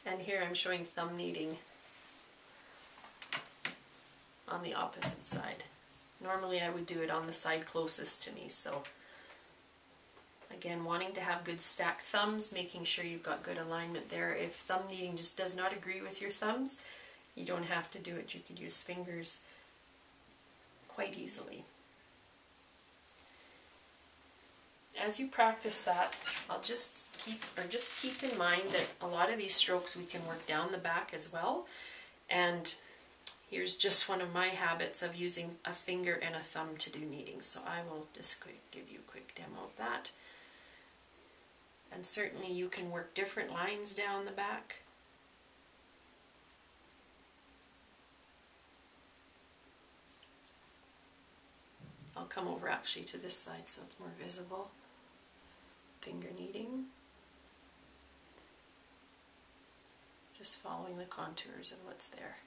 And here I'm showing thumb kneading on the opposite side. Normally I would do it on the side closest to me, so again, wanting to have good stacked thumbs, making sure you've got good alignment there. If thumb kneading just does not agree with your thumbs, you don't have to do it. You could use fingers quite easily. As you practice that, I'll just keep in mind that a lot of these strokes we can work down the back as well. And here's just one of my habits of using a finger and a thumb to do kneading. So I will just give you a quick demo of that. And certainly you can work different lines down the back. I'll come over actually to this side so it's more visible. Finger kneading. Just following the contours of what's there.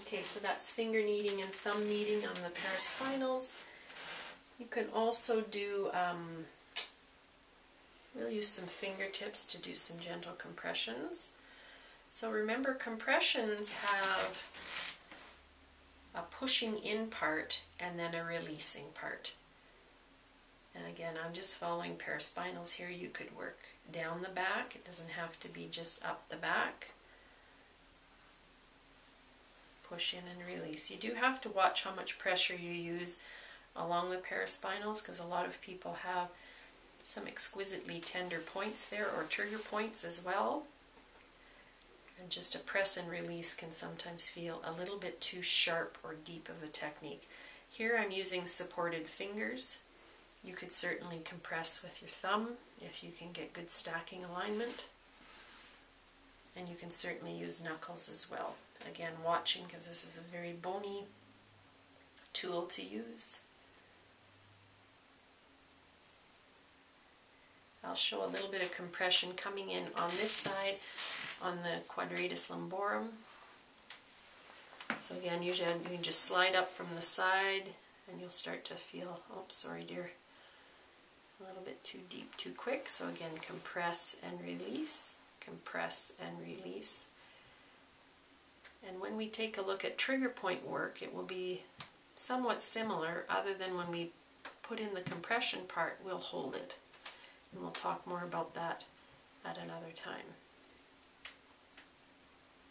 Okay, so that's finger kneading and thumb kneading on the paraspinals. You can also do, we'll use some fingertips to do some gentle compressions. So remember, compressions have a pushing in part and then a releasing part. And again, I'm just following paraspinals here. You could work down the back. It doesn't have to be just up the back. Push in and release. You do have to watch how much pressure you use along the paraspinals, because a lot of people have some exquisitely tender points there, or trigger points as well. And just a press and release can sometimes feel a little bit too sharp or deep of a technique. Here I'm using supported fingers. You could certainly compress with your thumb if you can get good stacking alignment. And you can certainly use knuckles as well. Again, watching, because this is a very bony tool to use. I'll show a little bit of compression coming in on this side, on the quadratus lumborum. So again, usually you can just slide up from the side and you'll start to feel, oh sorry dear, a little bit too deep, too quick. So again, compress and release, compress and release. And when we take a look at trigger point work, it will be somewhat similar, other than when we put in the compression part, we'll hold it. And we'll talk more about that at another time.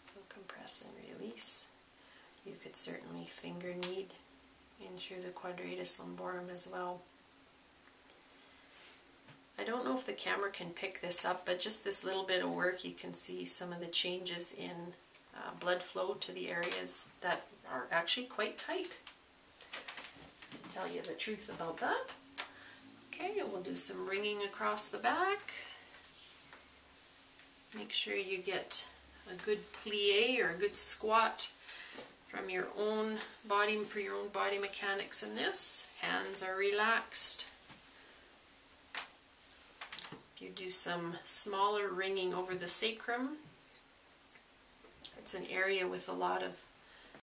So compress and release. You could certainly finger knead in through the quadratus lumborum as well. I don't know if the camera can pick this up, but just this little bit of work, you can see some of the changes in blood flow to the areas that are actually quite tight. To tell you the truth about that. Okay, we'll do some ringing across the back. Make sure you get a good plie or a good squat from your own body, for your own body mechanics in this. Hands are relaxed. You do some smaller ringing over the sacrum. It's an area with a lot of